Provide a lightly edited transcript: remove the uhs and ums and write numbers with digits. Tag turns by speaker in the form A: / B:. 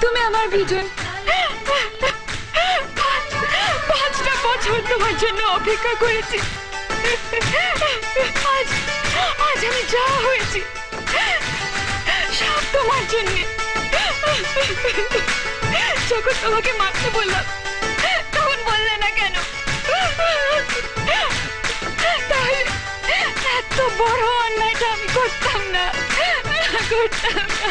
A: তুমি আমার বিজয়। 5টা বছর তোমার জন্য অপেক্ষা করেছি। আজ আজ আমি যা হয়েছি সব তোমার জন্য। যখন তোমাকে মারতে বললাম তখন বললে না কেন? তাহলে এত বড় অন্যায়টা আমি করতাম না, করতাম না।